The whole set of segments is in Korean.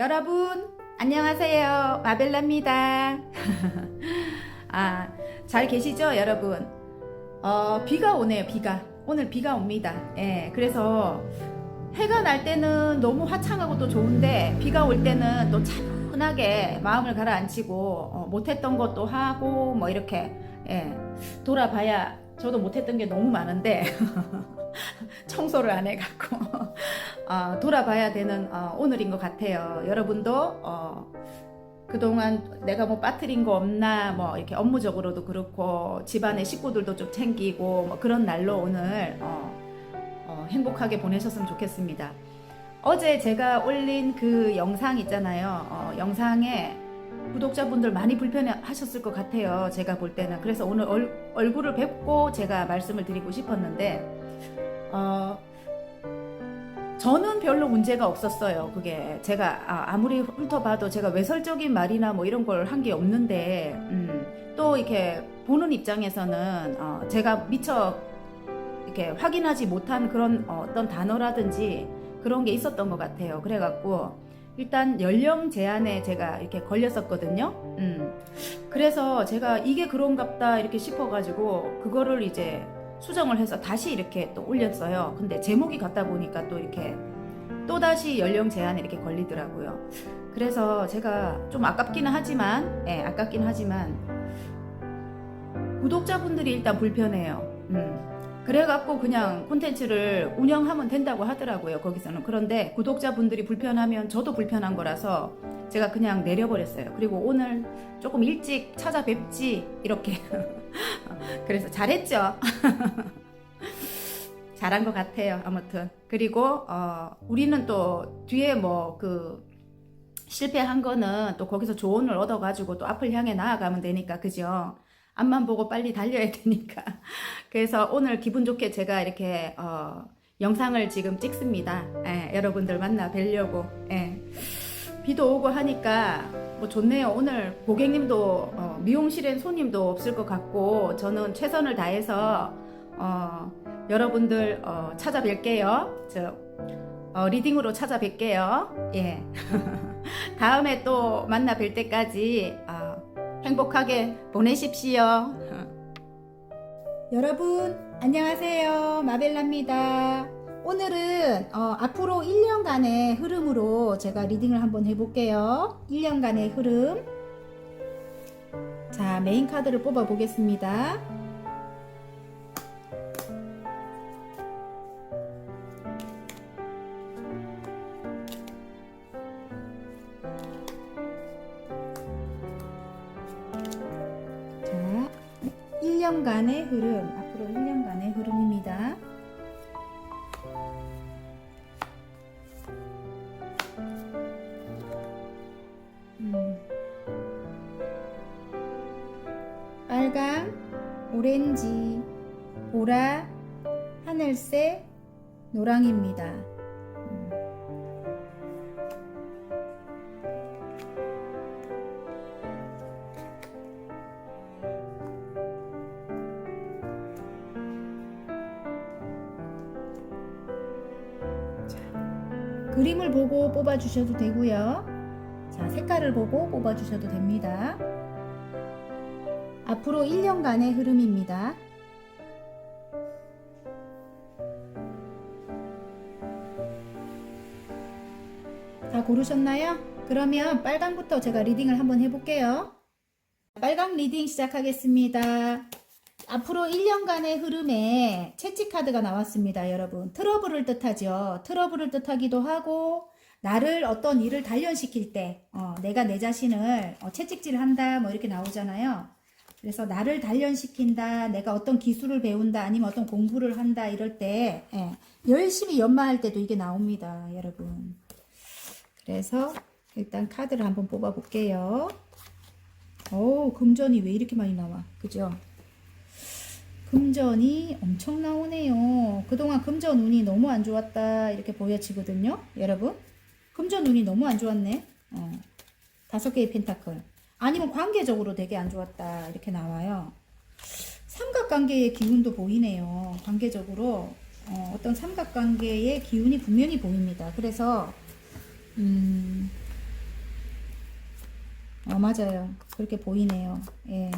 여러분 안녕하세요. 마벨라입니다. 잘 계시죠 여러분? 비가 오네요. 오늘 비가 옵니다. 예, 그래서 해가 날 때는 너무 화창하고 또 좋은데 비가 올 때는 또 차분하게 마음을 가라앉히고 못했던 것도 하고 뭐 이렇게 돌아봐야 저도 못했던 게 너무 많은데 청소를 안 해갖고 돌아봐야 되는 오늘인 것 같아요. 여러분도 그동안 내가 뭐 빠뜨린 거 없나 뭐 이렇게 업무적으로도 그렇고 집안의 식구들도 좀 챙기고 뭐 그런 날로 오늘 행복하게 보내셨으면 좋겠습니다. 어제 제가 올린 그 영상 있잖아요. 영상에 구독자분들 많이 불편하셨을 것 같아요. 제가 볼 때는. 그래서 오늘 얼굴을 뵙고 제가 말씀을 드리고 싶었는데 저는 별로 문제가 없었어요. 그게 제가 아무리 훑어봐도 제가 외설적인 말이나 뭐 이런 걸 한 게 없는데 또 이렇게 보는 입장에서는 제가 미처 이렇게 확인하지 못한 그런 어떤 단어라든지 그런 게 있었던 것 같아요. 그래갖고 일단 연령 제한에 제가 이렇게 걸렸었거든요. 그래서 제가 이게 그런갑다 이렇게 싶어가지고 그거를 이제 수정을 해서 다시 이렇게 또 올렸어요. 근데 제목이 같다 보니까 또 이렇게 또다시 연령 제한에 이렇게 걸리더라고요. 그래서 제가 좀 아깝기는 하지만 구독자분들이 일단 불편해요. 그래갖고 그냥 콘텐츠를 운영하면 된다고 하더라고요. 거기서는. 그런데 구독자분들이 불편하면 저도 불편한 거라서 제가 그냥 내려버렸어요. 그리고 오늘 조금 일찍 찾아뵙지 이렇게 그래서 잘했죠. 잘한 것 같아요. 아무튼 그리고 우리는 또 뒤에 뭐 그 실패한 거는 또 거기서 조언을 얻어가지고 또 앞을 향해 나아가면 되니까 그죠? 앞만 보고 빨리 달려야 되니까. 그래서 오늘 기분 좋게 제가 이렇게 영상을 지금 찍습니다. 여러분들 만나 뵈려고. 비도 오고 하니까 뭐 좋네요. 오늘 고객님도 미용실엔 손님도 없을 것 같고 저는 최선을 다해서 여러분들 찾아뵐게요. 리딩으로 찾아뵐게요. 예. 다음에 또 만나 뵐 때까지 행복하게 보내십시오. 여러분 안녕하세요. 마벨라입니다. 오늘은 앞으로 1년간의 흐름으로 제가 리딩을 한번 해볼게요. 1년간의 흐름. 자, 메인 카드를 뽑아 보겠습니다. 자, 1년간의 흐름. 앞으로 1년간의 흐름입니다. 빨강, 오렌지, 보라, 하늘색, 노랑입니다. 그림을 보고 뽑아주셔도 되고요. 자, 색깔을 보고 뽑아주셔도 됩니다. 앞으로 1년간의 흐름입니다. 다 고르셨나요? 그러면 빨강부터 제가 리딩을 한번 해볼게요. 빨강 리딩 시작하겠습니다. 앞으로 1년간의 흐름에 채찍카드가 나왔습니다. 여러분, 트러블을 뜻하죠. 트러블을 뜻하기도 하고 나를 어떤 일을 단련시킬 때 내가 내 자신을 채찍질을 한다 뭐 이렇게 나오잖아요. 그래서 나를 단련시킨다, 내가 어떤 기술을 배운다, 아니면 어떤 공부를 한다 이럴 때 열심히 연마할 때도 이게 나옵니다. 여러분. 그래서 일단 카드를 한번 뽑아 볼게요. 금전이 왜 이렇게 많이 나와? 그죠? 금전이 엄청 나오네요. 그동안 금전 운이 너무 안 좋았다 이렇게 보여지거든요. 여러분, 금전 운이 너무 안 좋았네. 5개의 펜타클. 아니면 관계적으로 되게 안 좋았다 이렇게 나와요. 삼각관계의 기운도 보이네요. 관계적으로 어떤 삼각관계의 기운이 분명히 보입니다. 그래서 맞아요. 그렇게 보이네요. 예.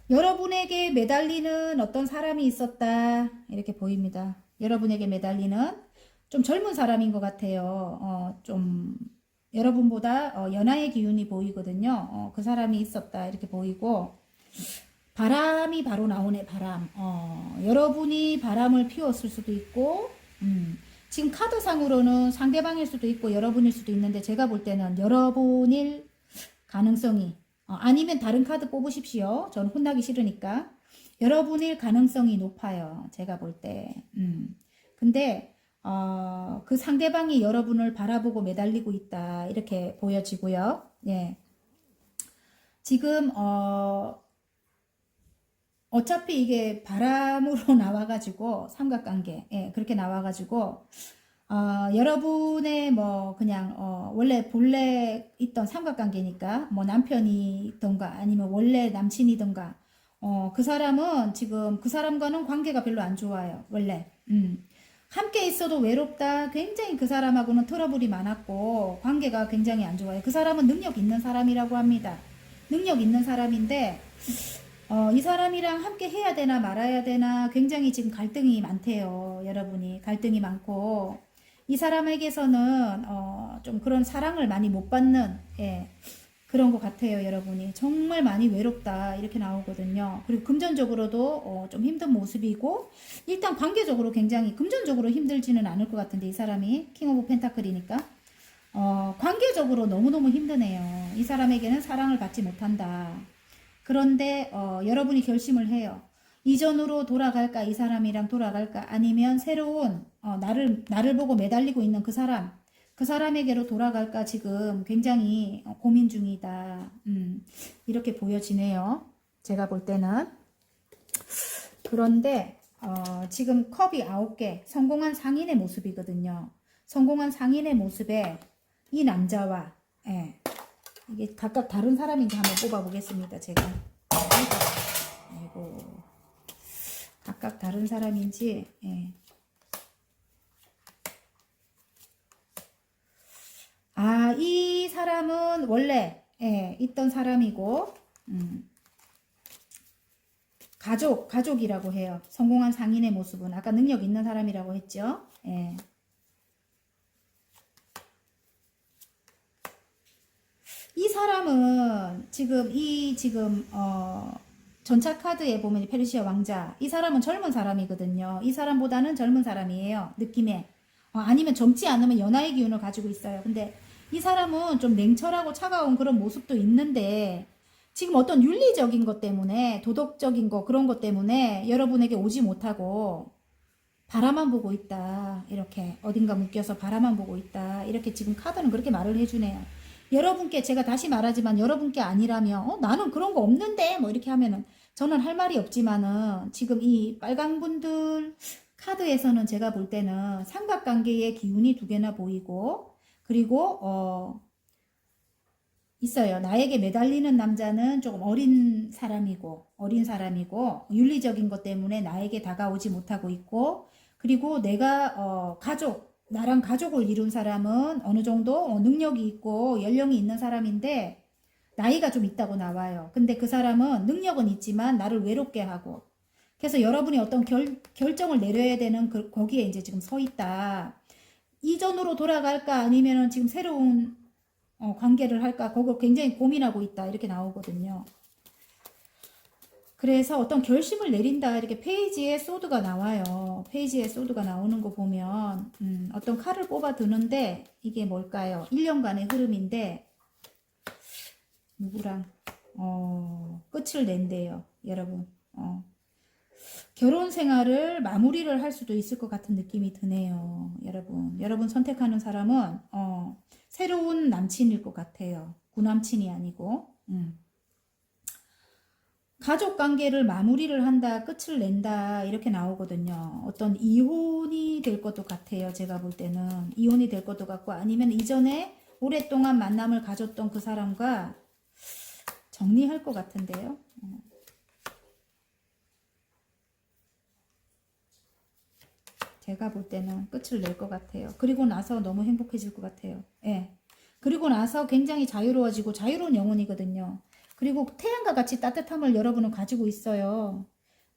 여러분에게 매달리는 어떤 사람이 있었다. 이렇게 보입니다. 여러분에게 매달리는 좀 젊은 사람인 것 같아요. 좀 여러분보다 연하의 기운이 보이거든요. 그 사람이 있었다. 이렇게 보이고 바람이 바로 나오네. 바람. 여러분이 바람을 피웠을 수도 있고 지금 카드상으로는 상대방일 수도 있고 여러분일 수도 있는데 제가 볼 때는 여러분일 가능성이 아니면 다른 카드 뽑으십시오. 저는 혼나기 싫으니까. 여러분일 가능성이 높아요. 제가 볼 때. 근데 그 상대방이 여러분을 바라보고 매달리고 있다. 이렇게 보여지고요. 예. 지금 어차피 이게 바람으로 나와가지고 삼각관계 예, 그렇게 나와가지고 여러분의 뭐 그냥 원래 본래 있던 삼각관계니까 뭐 남편이던가 아니면 원래 남친이던가 그 사람은 지금 그 사람과는 관계가 별로 안 좋아요. 원래 함께 있어도 외롭다. 굉장히 그 사람하고는 트러블이 많았고 관계가 굉장히 안 좋아요. 그 사람은 능력 있는 사람이라고 합니다. 능력 있는 사람인데 이 사람이랑 함께 해야 되나 말아야 되나 굉장히 지금 갈등이 많대요. 여러분이 갈등이 많고 이 사람에게서는 좀 그런 사랑을 많이 못 받는 예, 그런 것 같아요. 여러분이 정말 많이 외롭다 이렇게 나오거든요. 그리고 금전적으로도 좀 힘든 모습이고 일단 관계적으로 굉장히 금전적으로 힘들지는 않을 것 같은데 이 사람이 킹 오브 펜타클이니까 관계적으로 너무너무 힘드네요. 이 사람에게는 사랑을 받지 못한다. 그런데 여러분이 결심을 해요. 이전으로 돌아갈까 이 사람이랑 돌아갈까 아니면 새로운 나를 보고 매달리고 있는 그 사람에게로 돌아갈까 지금 굉장히 고민 중이다. 이렇게 보여지네요. 제가 볼 때는. 그런데 지금 컵이 9개 성공한 상인의 모습이거든요. 성공한 상인의 모습에 이 남자와 예, 이게 각각 다른 사람인지 한번 뽑아보겠습니다. 제가 아이고 각각 다른 사람인지 예. 이 사람은 원래 예, 있던 사람이고 가족이라고 해요. 성공한 상인의 모습은 아까 능력 있는 사람이라고 했죠. 예. 이 사람은 지금 전차 카드에 보면 페르시아 왕자 이 사람은 젊은 사람이거든요. 이 사람보다는 젊은 사람이에요. 느낌에 아니면 젊지 않으면 연하의 기운을 가지고 있어요. 근데 이 사람은 좀 냉철하고 차가운 그런 모습도 있는데 지금 어떤 윤리적인 것 때문에 도덕적인 거 그런 것 때문에 여러분에게 오지 못하고 바라만 보고 있다. 이렇게 어딘가 묶여서 바라만 보고 있다. 이렇게 지금 카드는 그렇게 말을 해주네요. 여러분께 제가 다시 말하지만 여러분께 아니라면 나는 그런 거 없는데 뭐 이렇게 하면은 저는 할 말이 없지만은 지금 이 빨간 분들 카드에서는 제가 볼 때는 삼각관계의 기운이 2개나 보이고 그리고 있어요. 나에게 매달리는 남자는 조금 어린 사람이고 윤리적인 것 때문에 나에게 다가오지 못하고 있고 그리고 내가 나랑 가족을 이룬 사람은 어느 정도 능력이 있고 연령이 있는 사람인데 나이가 좀 있다고 나와요. 근데 그 사람은 능력은 있지만 나를 외롭게 하고 그래서 여러분이 어떤 결정을 내려야 되는 거기에 이제 지금 서 있다. 이전으로 돌아갈까 아니면은 지금 새로운 관계를 할까 그걸 굉장히 고민하고 있다 이렇게 나오거든요. 그래서 어떤 결심을 내린다 이렇게 페이지에 소드가 나와요. 페이지에 소드가 나오는 거 보면 어떤 칼을 뽑아 두는데 이게 뭘까요? 1년간의 흐름인데 누구랑 끝을 낸대요. 여러분 결혼 생활을 마무리를 할 수도 있을 것 같은 느낌이 드네요. 여러분 선택하는 사람은 새로운 남친일 것 같아요. 구남친이 아니고 가족 관계를 마무리를 한다, 끝을 낸다 이렇게 나오거든요. 어떤 이혼이 될 것도 같아요. 제가 볼 때는 이혼이 될 것도 같고 아니면 이전에 오랫동안 만남을 가졌던 그 사람과 정리할 것 같은데요. 제가 볼 때는 끝을 낼 것 같아요. 그리고 나서 너무 행복해질 것 같아요. 예. 그리고 나서 굉장히 자유로워지고 자유로운 영혼이거든요. 그리고 태양과 같이 따뜻함을 여러분은 가지고 있어요.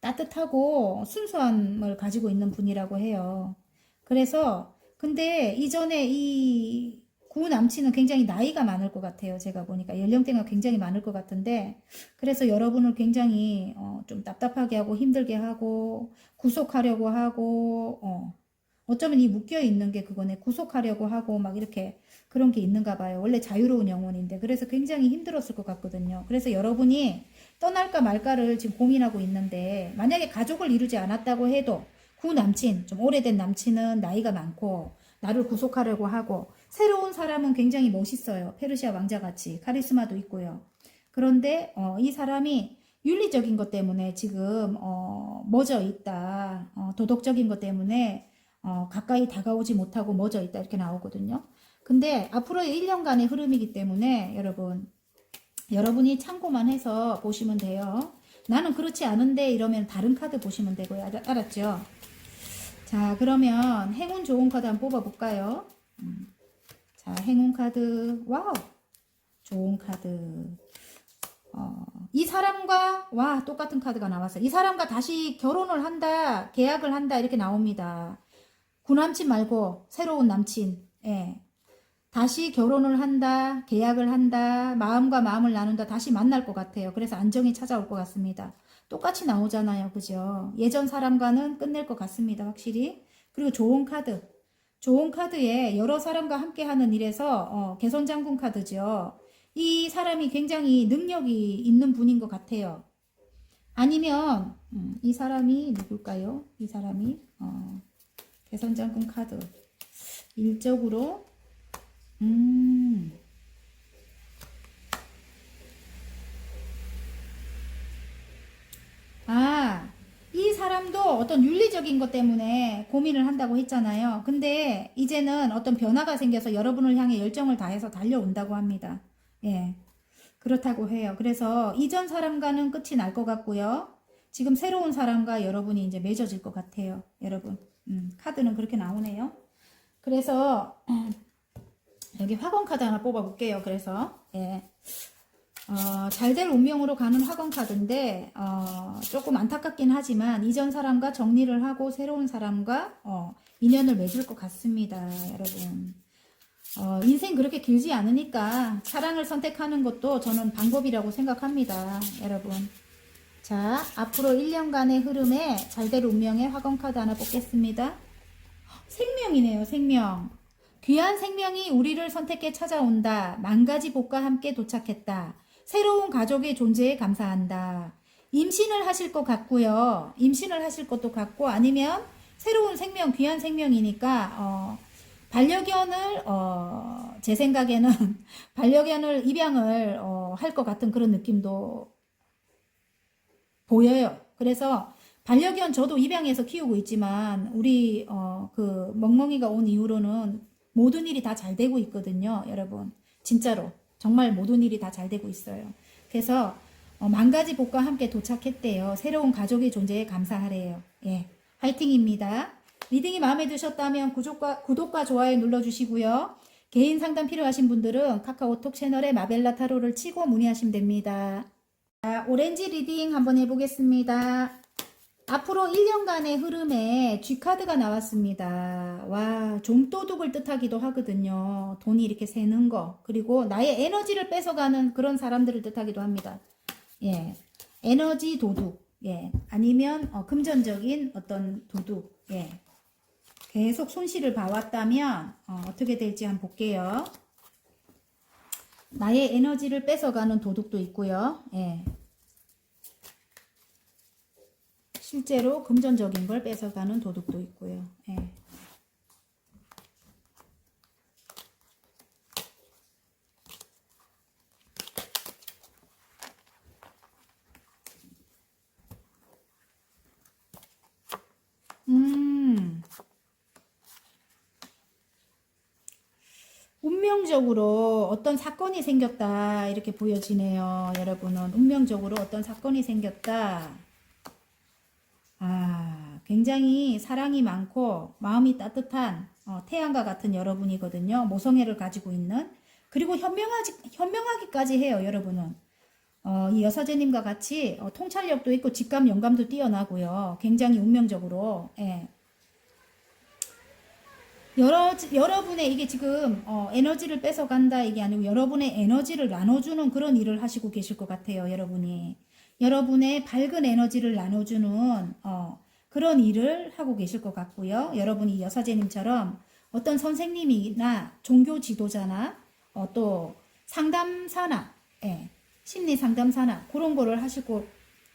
따뜻하고 순수함을 가지고 있는 분이라고 해요. 그래서 근데 이전에 이 구 남친은 굉장히 나이가 많을 것 같아요. 제가 보니까 연령대가 굉장히 많을 것 같은데 그래서 여러분을 굉장히 좀 답답하게 하고 힘들게 하고 구속하려고 하고 어쩌면 이 묶여 있는 게 그거네. 구속하려고 하고 막 이렇게 그런 게 있는가 봐요. 원래 자유로운 영혼인데 그래서 굉장히 힘들었을 것 같거든요. 그래서 여러분이 떠날까 말까를 지금 고민하고 있는데 만약에 가족을 이루지 않았다고 해도 구 남친, 좀 오래된 남친은 나이가 많고 나를 구속하려고 하고 새로운 사람은 굉장히 멋있어요. 페르시아 왕자같이 카리스마도 있고요. 그런데 이 사람이 윤리적인 것 때문에 지금 멎어 있다. 도덕적인 것 때문에 가까이 다가오지 못하고 멎어 있다 이렇게 나오거든요. 근데 앞으로의 1년간의 흐름이기 때문에 여러분이 참고만 해서 보시면 돼요. 나는 그렇지 않은데 이러면 다른 카드 보시면 되고요. 알았죠? 자, 그러면 행운 좋은 카드 한번 뽑아볼까요? 자, 행운 카드. 와우. 좋은 카드. 이 사람과 똑같은 카드가 나왔어요. 이 사람과 다시 결혼을 한다, 계약을 한다 이렇게 나옵니다. 구남친 말고 새로운 남친. 예. 다시 결혼을 한다, 계약을 한다, 마음과 마음을 나눈다, 다시 만날 것 같아요. 그래서 안정이 찾아올 것 같습니다. 똑같이 나오잖아요. 그죠? 예전 사람과는 끝낼 것 같습니다. 확실히. 그리고 좋은 카드. 좋은 카드에 여러 사람과 함께 하는 일에서 개선장군 카드죠. 이 사람이 굉장히 능력이 있는 분인 것 같아요. 아니면 이 사람이 누굴까요? 이 사람이 개선장군 카드. 일적으로 이 사람도 어떤 윤리적인 것 때문에 고민을 한다고 했잖아요. 근데 이제는 어떤 변화가 생겨서 여러분을 향해 열정을 다해서 달려온다고 합니다. 예. 그렇다고 해요. 그래서 이전 사람과는 끝이 날 것 같고요. 지금 새로운 사람과 여러분이 이제 맺어질 것 같아요. 여러분. 카드는 그렇게 나오네요. 그래서 여기 화건 카드 하나 뽑아볼게요. 그래서 예. 잘될 운명으로 가는 화건 카드인데 조금 안타깝긴 하지만 이전 사람과 정리를 하고 새로운 사람과 인연을 맺을 것 같습니다. 여러분. 인생 그렇게 길지 않으니까 사랑을 선택하는 것도 저는 방법이라고 생각합니다. 여러분. 자, 앞으로 1년간의 흐름에 잘될 운명의 화건 카드 하나 뽑겠습니다. 생명이네요. 생명. 귀한 생명이 우리를 선택해 찾아온다. 만가지 복과 함께 도착했다. 새로운 가족의 존재에 감사한다. 임신을 하실 것 같고요. 임신을 하실 것도 같고 아니면 새로운 생명, 귀한 생명이니까 반려견을 제 생각에는 반려견을 입양을 할 것 같은 그런 느낌도 보여요. 그래서 반려견 저도 입양해서 키우고 있지만 우리 그 멍멍이가 온 이후로는 모든 일이 다 잘 되고 있거든요. 여러분. 진짜로. 정말 모든 일이 다 잘 되고 있어요. 그래서 만가지 복과 함께 도착했대요. 새로운 가족의 존재에 감사하래요. 예. 화이팅입니다. 리딩이 마음에 드셨다면 구독과 좋아요 눌러주시고요. 개인 상담 필요하신 분들은 카카오톡 채널에 마벨라 타로를 치고 문의하시면 됩니다. 자, 오렌지 리딩 한번 해보겠습니다. 앞으로 1년간의 흐름에 G카드가 나왔습니다. 와, 좀도둑을 뜻하기도 하거든요. 돈이 이렇게 새는 거. 그리고 나의 에너지를 뺏어가는 그런 사람들을 뜻하기도 합니다. 예. 에너지 도둑. 예. 아니면 금전적인 어떤 도둑. 예. 계속 손실을 봐왔다면 어떻게 될지 한번 볼게요. 나의 에너지를 뺏어가는 도둑도 있고요. 예. 실제로 금전적인 걸 뺏어가는 도둑도 있고요. 예. 운명적으로 어떤 사건이 생겼다 이렇게 보여지네요. 여러분은 운명적으로 어떤 사건이 생겼다. 굉장히 사랑이 많고 마음이 따뜻한 태양과 같은 여러분이거든요. 모성애를 가지고 있는. 그리고 현명하기까지 해요, 여러분은. 이 여사제님과 같이 통찰력도 있고 직감, 영감도 뛰어나고요. 굉장히 운명적으로. 예. 여러분의 이게 지금 에너지를 뺏어간다 이게 아니고 여러분의 에너지를 나눠주는 그런 일을 하시고 계실 것 같아요. 여러분이. 여러분의 밝은 에너지를 나눠주는 그런 일을 하고 계실 것 같고요. 여러분이 여사제님처럼 어떤 선생님이나 종교 지도자나 또 상담사나 예, 심리 상담사나 그런 거를 하시고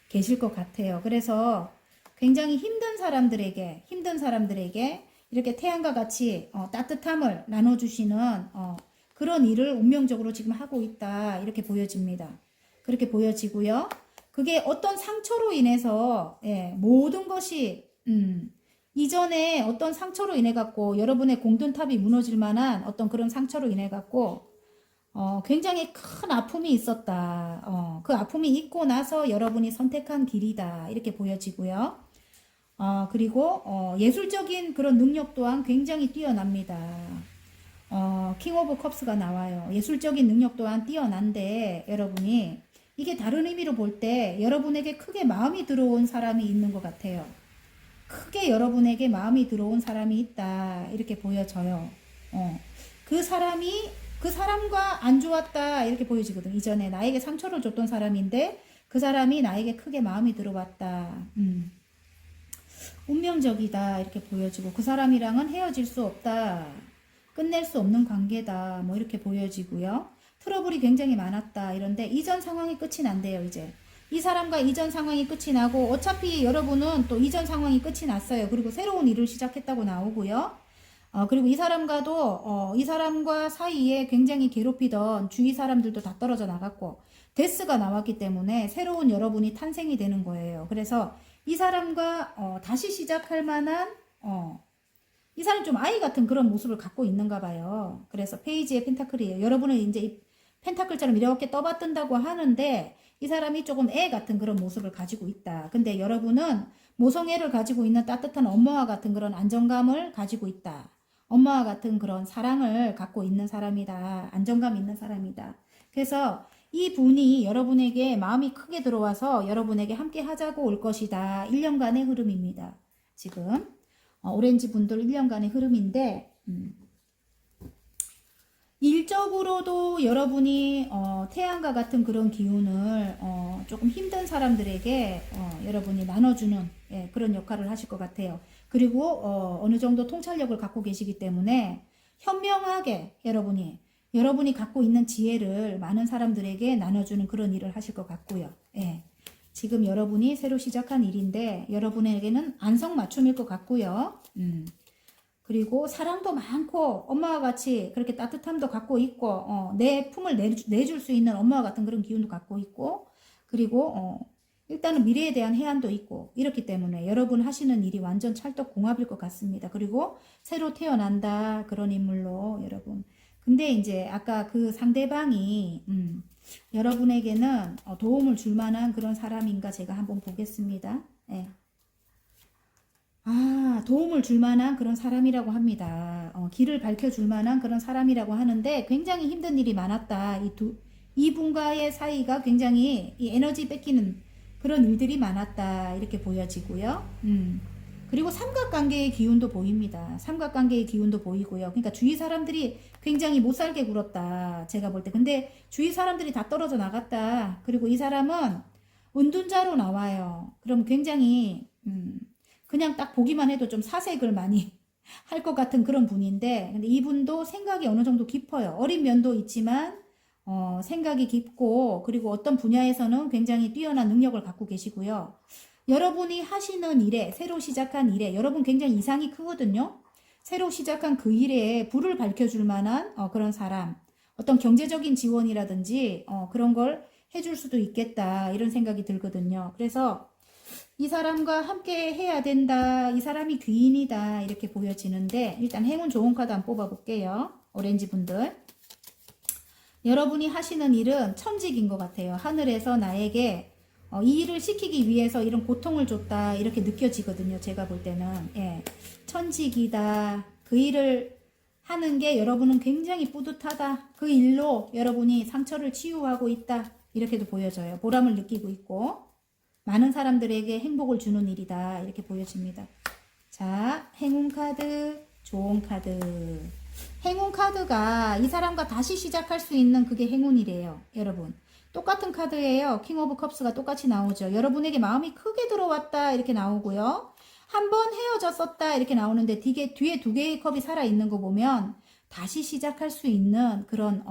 계실 것 같아요. 그래서 굉장히 힘든 사람들에게 이렇게 태양과 같이 따뜻함을 나눠주시는 그런 일을 운명적으로 지금 하고 있다 이렇게 보여집니다. 그렇게 보여지고요. 그게 어떤 상처로 인해서 예, 모든 것이 이전에 어떤 상처로 인해 갖고 여러분의 공든탑이 무너질 만한 어떤 그런 상처로 인해 갖고 굉장히 큰 아픔이 있었다. 그 아픔이 있고 나서 여러분이 선택한 길이다 이렇게 보여지고요. 그리고 예술적인 그런 능력 또한 굉장히 뛰어납니다. 킹 오브 컵스가 나와요. 예술적인 능력 또한 뛰어난데 여러분이 이게 다른 의미로 볼 때 여러분에게 크게 마음이 들어온 사람이 있는 것 같아요. 크게 여러분에게 마음이 들어온 사람이 있다 이렇게 보여져요. 그 사람과 안 좋았다 이렇게 보여지거든. 이전에 나에게 상처를 줬던 사람인데 그 사람이 나에게 크게 마음이 들어왔다. 운명적이다 이렇게 보여지고 그 사람이랑은 헤어질 수 없다. 끝낼 수 없는 관계다. 뭐 이렇게 보여지고요. 트러블이 굉장히 많았다. 이런데 이전 상황이 끝이 난대요. 이제 이 사람과 이전 상황이 끝이 나고 어차피 여러분은 또 이전 상황이 끝이 났어요. 그리고 새로운 일을 시작했다고 나오고요. 그리고 이 사람과도 이 사람과 사이에 굉장히 괴롭히던 주위 사람들도 다 떨어져 나갔고 데스가 나왔기 때문에 새로운 여러분이 탄생이 되는 거예요. 그래서 이 사람과 다시 시작할 만한 이 사람이 좀 아이 같은 그런 모습을 갖고 있는가 봐요. 그래서 페이지의 펜타클이에요. 여러분은 이제 이 펜타클처럼 이렇게 떠받든다고 하는데 이 사람이 조금 애 같은 그런 모습을 가지고 있다. 근데 여러분은 모성애를 가지고 있는 따뜻한 엄마와 같은 그런 안정감을 가지고 있다. 엄마와 같은 그런 사랑을 갖고 있는 사람이다. 안정감 있는 사람이다. 그래서 이 분이 여러분에게 마음이 크게 들어와서 여러분에게 함께 하자고 올 것이다. 1년간의 흐름입니다. 지금 오렌지 분들 1년간의 흐름인데 일적으로도 여러분이 태양과 같은 그런 기운을 조금 힘든 사람들에게 여러분이 나눠주는 예, 그런 역할을 하실 것 같아요. 그리고 어느 정도 통찰력을 갖고 계시기 때문에 현명하게 여러분이 갖고 있는 지혜를 많은 사람들에게 나눠주는 그런 일을 하실 것 같고요. 예. 지금 여러분이 새로 시작한 일인데 여러분에게는 안성맞춤일 것 같고요. 그리고 사랑도 많고 엄마와 같이 그렇게 따뜻함도 갖고 있고 내 품을 내줄 수 있는 엄마와 같은 그런 기운도 갖고 있고 그리고 일단은 미래에 대한 해안도 있고 이렇기 때문에 여러분 하시는 일이 완전 찰떡궁합일 것 같습니다. 그리고 새로 태어난다 그런 인물로 여러분. 근데 이제 아까 그 상대방이 여러분에게는 도움을 줄 만한 그런 사람인가 제가 한번 보겠습니다. 예. 도움을 줄 만한 그런 사람이라고 합니다. 길을 밝혀줄 만한 그런 사람이라고 하는데 굉장히 힘든 일이 많았다. 이분과의 사이가 굉장히 이 에너지 뺏기는 그런 일들이 많았다. 이렇게 보여지고요. 그리고 삼각관계의 기운도 보입니다. 삼각관계의 기운도 보이고요. 그러니까 주위 사람들이 굉장히 못살게 굴었다. 제가 볼 때. 근데 주위 사람들이 다 떨어져 나갔다. 그리고 이 사람은 은둔자로 나와요. 그럼 굉장히 그냥 딱 보기만 해도 좀 사색을 많이 할 것 같은 그런 분인데 근데 이분도 생각이 어느 정도 깊어요. 어린 면도 있지만 생각이 깊고 그리고 어떤 분야에서는 굉장히 뛰어난 능력을 갖고 계시고요. 여러분이 하시는 일에 새로 시작한 일에 여러분 굉장히 이상이 크거든요. 새로 시작한 그 일에 불을 밝혀줄 만한 그런 사람 어떤 경제적인 지원이라든지 그런 걸 해줄 수도 있겠다 이런 생각이 들거든요. 그래서 이 사람과 함께 해야 된다. 이 사람이 귀인이다. 이렇게 보여지는데 일단 행운 좋은 카드 한번 뽑아볼게요. 오렌지 분들. 여러분이 하시는 일은 천직인 것 같아요. 하늘에서 나에게 이 일을 시키기 위해서 이런 고통을 줬다. 이렇게 느껴지거든요. 제가 볼 때는. 예. 천직이다. 그 일을 하는 게 여러분은 굉장히 뿌듯하다. 그 일로 여러분이 상처를 치유하고 있다. 이렇게도 보여져요. 보람을 느끼고 있고 많은 사람들에게 행복을 주는 일이다. 이렇게 보여집니다. 자, 행운 카드, 좋은 카드. 행운 카드가 이 사람과 다시 시작할 수 있는 그게 행운이래요. 여러분. 똑같은 카드예요. 킹 오브 컵스가 똑같이 나오죠. 여러분에게 마음이 크게 들어왔다. 이렇게 나오고요. 한 번 헤어졌었다. 이렇게 나오는데 뒤에 두 개의 컵이 살아있는 거 보면 다시 시작할 수 있는 그런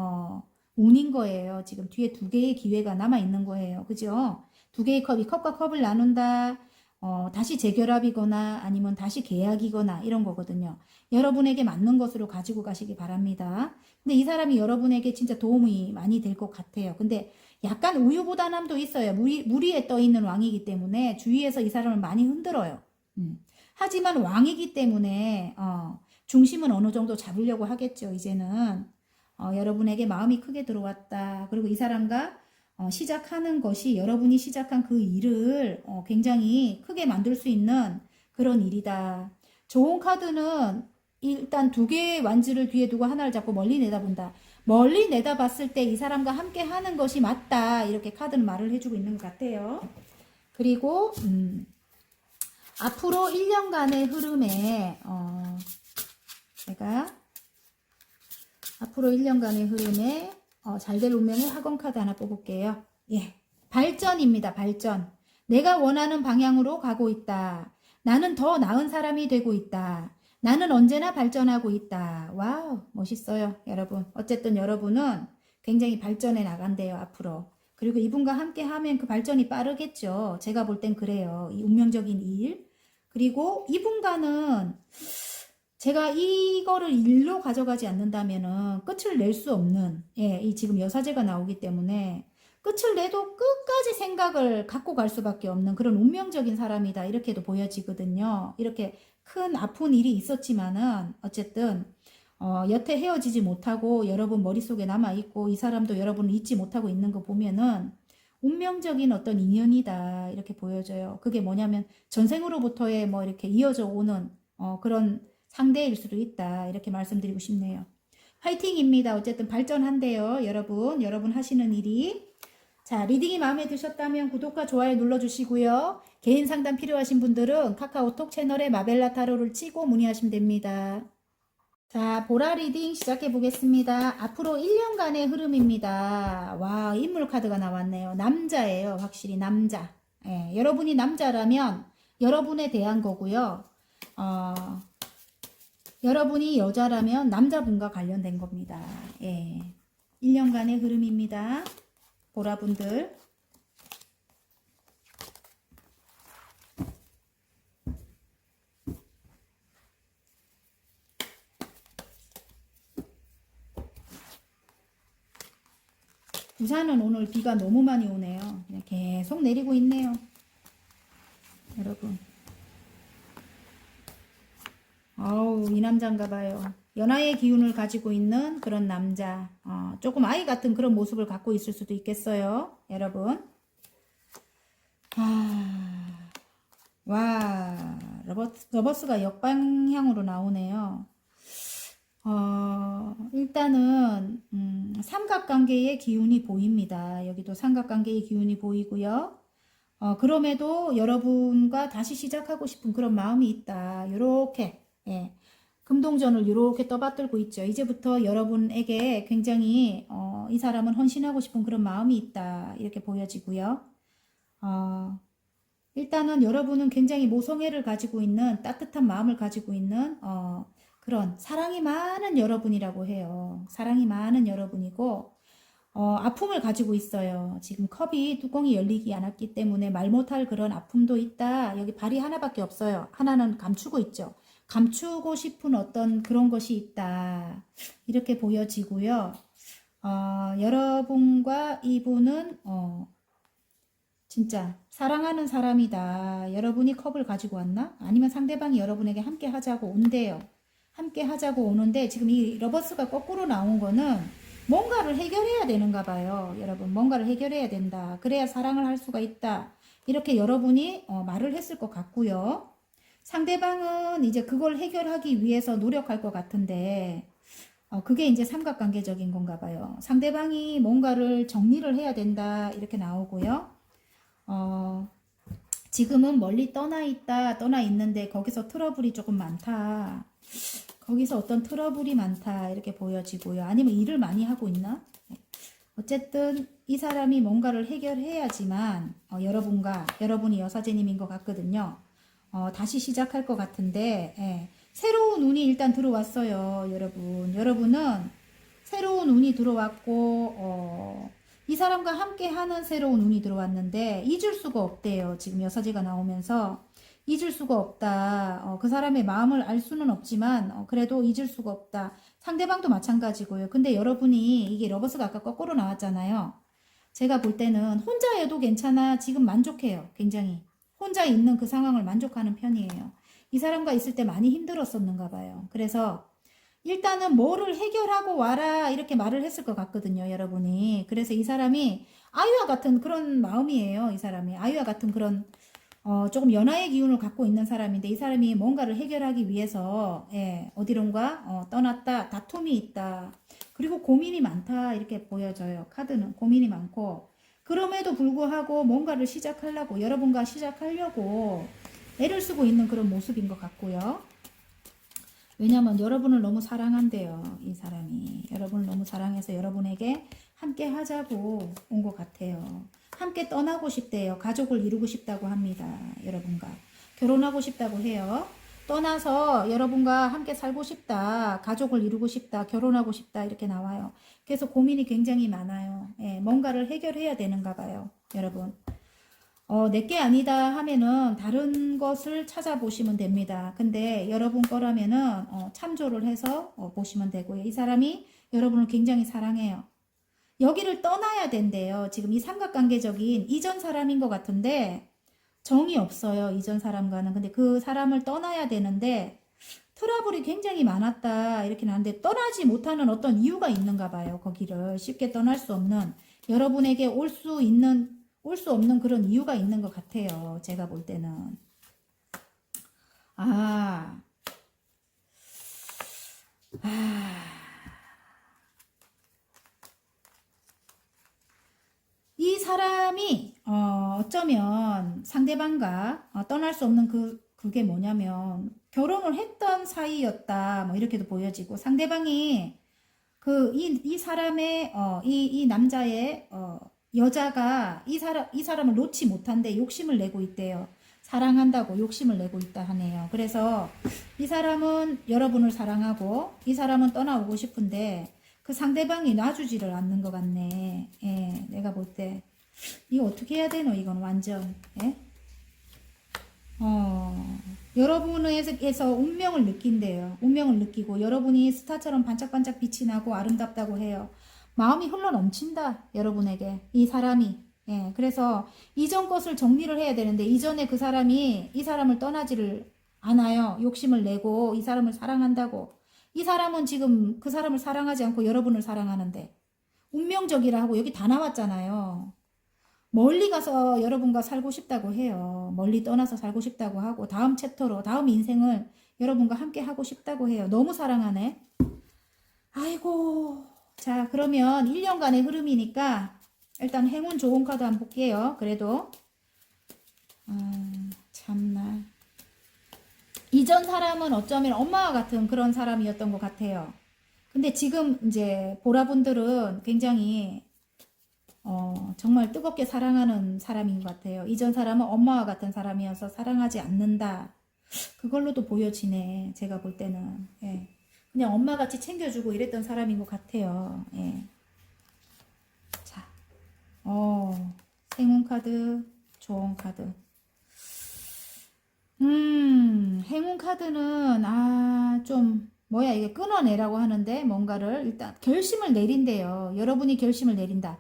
운인 거예요. 지금 뒤에 두 개의 기회가 남아있는 거예요. 그죠? 두 개의 컵이 컵과 컵을 나눈다. 다시 재결합이거나 아니면 다시 계약이거나 이런 거거든요. 여러분에게 맞는 것으로 가지고 가시기 바랍니다. 근데 이 사람이 여러분에게 진짜 도움이 많이 될 것 같아요. 근데 약간 우유부단함도 있어요. 무리에 떠 있는 왕이기 때문에 주위에서 이 사람을 많이 흔들어요. 하지만 왕이기 때문에 중심은 어느 정도 잡으려고 하겠죠. 이제는 여러분에게 마음이 크게 들어왔다. 그리고 이 사람과 시작하는 것이 여러분이 시작한 그 일을 굉장히 크게 만들 수 있는 그런 일이다. 좋은 카드는 일단 두 개의 완지를 뒤에 두고 하나를 잡고 멀리 내다본다. 멀리 내다봤을 때 이 사람과 함께 하는 것이 맞다. 이렇게 카드는 말을 해주고 있는 것 같아요. 그리고 앞으로 1년간의 흐름에 제가 앞으로 1년간의 흐름에 잘될 운명의 학원 카드 하나 뽑을게요. 예, 발전입니다. 발전. 내가 원하는 방향으로 가고 있다. 나는 더 나은 사람이 되고 있다. 나는 언제나 발전하고 있다. 와우, 멋있어요, 여러분. 어쨌든 여러분은 굉장히 발전해 나간대요, 앞으로. 그리고 이분과 함께 하면 그 발전이 빠르겠죠. 제가 볼 땐 그래요. 이 운명적인 일. 그리고 이분과는 제가 이거를 일로 가져가지 않는다면은 끝을 낼 수 없는, 이 지금 여사제가 나오기 때문에 끝을 내도 끝까지 생각을 갖고 갈 수밖에 없는 그런 운명적인 사람이다. 이렇게도 보여지거든요. 이렇게 큰 아픈 일이 있었지만은 어쨌든 여태 헤어지지 못하고 여러분 머릿속에 남아있고 이 사람도 여러분을 잊지 못하고 있는 거 보면은 운명적인 어떤 인연이다. 이렇게 보여져요. 그게 뭐냐면 전생으로부터의 뭐 이렇게 이어져 오는 그런 상대일 수도 있다. 이렇게 말씀드리고 싶네요. 화이팅입니다. 어쨌든 발전한대요. 여러분 하시는 일이. 자, 리딩이 마음에 드셨다면 구독과 좋아요 눌러주시고요. 개인 상담 필요하신 분들은 카카오톡 채널에 마벨라 타로를 치고 문의하시면 됩니다. 자, 보라 리딩 시작해 보겠습니다. 앞으로 1년간의 흐름입니다. 와, 인물 카드가 나왔네요. 남자예요. 확실히 남자. 예, 여러분이 남자라면 여러분에 대한 거고요. 여러분이 여자라면 남자분과 관련된 겁니다. 예, 1년간의 흐름입니다. 보라분들. 부산은 오늘 비가 너무 많이 오네요. 그냥 계속 내리고 있네요. 여러분. 아우, 이 남자인가 봐요. 연하의 기운을 가지고 있는 그런 남자. 조금 아이 같은 그런 모습을 갖고 있을 수도 있겠어요. 여러분. 와, 러버스가 역방향으로 나오네요. 일단은 삼각관계의 기운이 보입니다. 여기도 삼각관계의 기운이 보이고요. 그럼에도 여러분과 다시 시작하고 싶은 그런 마음이 있다. 요렇게 금동전을 요렇게 떠받들고 있죠. 이제부터 여러분에게 굉장히 이 사람은 헌신하고 싶은 그런 마음이 있다. 이렇게 보여지고요. 일단은 여러분은 굉장히 모성애를 가지고 있는 따뜻한 마음을 가지고 있는 그런 사랑이 많은 여러분이라고 해요. 사랑이 많은 여러분이고 아픔을 가지고 있어요. 지금 컵이 뚜껑이 열리지 않았기 때문에 말 못할 그런 아픔도 있다. 여기 발이 하나밖에 없어요. 하나는 감추고 있죠. 감추고 싶은 어떤 그런 것이 있다. 이렇게 보여지고요. 여러분과 이분은 진짜 사랑하는 사람이다. 여러분이 컵을 가지고 왔나? 아니면 상대방이 여러분에게 함께 하자고 온대요. 함께 하자고 오는데 지금 이 러버스가 거꾸로 나온 거는 뭔가를 해결해야 되는가 봐요. 여러분, 뭔가를 해결해야 된다. 그래야 사랑을 할 수가 있다. 이렇게 여러분이 말을 했을 것 같고요. 상대방은 이제 그걸 해결하기 위해서 노력할 것 같은데 그게 이제 삼각관계적인 건가 봐요. 상대방이 뭔가를 정리를 해야 된다 이렇게 나오고요. 지금은 멀리 떠나 있는데 거기서 트러블이 조금 많다. 거기서 어떤 트러블이 많다 이렇게 보여지고요. 아니면 일을 많이 하고 있나? 어쨌든 이 사람이 뭔가를 해결해야지만 여러분이 여사제님인 것 같거든요. 다시 시작할 것 같은데 새로운 운이 일단 들어왔어요. 여러분은 새로운 운이 들어왔고 이 사람과 함께 하는 새로운 운이 들어왔는데 잊을 수가 없대요. 지금 여사제가 나오면서 잊을 수가 없다. 그 사람의 마음을 알 수는 없지만 그래도 잊을 수가 없다. 상대방도 마찬가지고요. 근데 여러분이 이게 러버스가 아까 거꾸로 나왔잖아요. 제가 볼 때는 혼자여도 괜찮아. 지금 만족해요. 굉장히. 혼자 있는 그 상황을 만족하는 편이에요. 이 사람과 있을 때 많이 힘들었었는가 봐요. 그래서 일단은 뭐를 해결하고 와라 이렇게 말을 했을 것 같거든요. 여러분이. 그래서 이 사람이 아이와 같은 그런 마음이에요. 이 사람이. 아이와 같은 그런 조금 연하의 기운을 갖고 있는 사람인데 이 사람이 뭔가를 해결하기 위해서 어디론가 떠났다. 다툼이 있다. 그리고 고민이 많다. 이렇게 보여져요. 카드는 고민이 많고 그럼에도 불구하고 뭔가를 시작하려고 여러분과 시작하려고 애를 쓰고 있는 그런 모습인 것 같고요. 왜냐하면 여러분을 너무 사랑한대요. 이 사람이. 여러분을 너무 사랑해서 여러분에게 함께 하자고 온 것 같아요. 함께 떠나고 싶대요. 가족을 이루고 싶다고 합니다. 여러분과. 결혼하고 싶다고 해요. 떠나서 여러분과 함께 살고 싶다. 가족을 이루고 싶다. 결혼하고 싶다. 이렇게 나와요. 그래서 고민이 굉장히 많아요. 뭔가를 해결해야 되는가 봐요. 여러분. 내게 아니다 하면은 다른 것을 찾아보시면 됩니다. 근데 여러분 거라면은 참조를 해서 보시면 되고요. 이 사람이 여러분을 굉장히 사랑해요. 여기를 떠나야 된대요. 지금 이 삼각관계적인 이전 사람인 것 같은데 정이 없어요. 이전 사람과는. 근데 그 사람을 떠나야 되는데 트러블이 굉장히 많았다. 이렇게 나왔는데 떠나지 못하는 어떤 이유가 있는가 봐요. 거기를 쉽게 떠날 수 없는 여러분에게 올 수 없는 그런 이유가 있는 것 같아요. 제가 볼 때는. 이 사람이 어쩌면 상대방과 떠날 수 없는 그게 뭐냐면 결혼을 했던 사이였다. 뭐 이렇게도 보여지고 상대방이 이 사람의 이 남자의 여자가 이 사람을 놓지 못한데 욕심을 내고 있대요. 사랑한다고 욕심을 내고 있다 하네요. 그래서 이 사람은 여러분을 사랑하고 이 사람은 떠나오고 싶은데 그 상대방이 놔주지를 않는 것 같네. 내가 볼 때. 이거 어떻게 해야 되노? 이건 완전. 여러분에서 운명을 느낀대요. 운명을 느끼고 여러분이 스타처럼 반짝반짝 빛이 나고 아름답다고 해요. 마음이 흘러 넘친다. 여러분에게. 이 사람이. 그래서 이전 것을 정리를 해야 되는데 이전에 그 사람이 이 사람을 떠나지를 않아요. 욕심을 내고 이 사람을 사랑한다고. 이 사람은 지금 그 사람을 사랑하지 않고 여러분을 사랑하는데 운명적이라 하고 여기 다 나왔잖아요. 멀리 가서 여러분과 살고 싶다고 해요. 멀리 떠나서 살고 싶다고 하고 다음 챕터로 다음 인생을 여러분과 함께 하고 싶다고 해요. 너무 사랑하네. 아이고. 자, 그러면 1년간의 흐름이니까 일단 행운 좋은 카드 한번 볼게요. 그래도 참나. 이전 사람은 어쩌면 엄마와 같은 그런 사람이었던 것 같아요. 근데 지금 이제 보라분들은 굉장히 정말 뜨겁게 사랑하는 사람인 것 같아요. 이전 사람은 엄마와 같은 사람이어서 사랑하지 않는다. 그걸로도 보여지네. 제가 볼 때는. 그냥 엄마같이 챙겨주고 이랬던 사람인 것 같아요. 자, 행운 카드, 좋은 카드. 행운 카드는 좀 뭐야 이게 끊어내라고 하는데 뭔가를 일단 결심을 내린대요. 여러분이 결심을 내린다.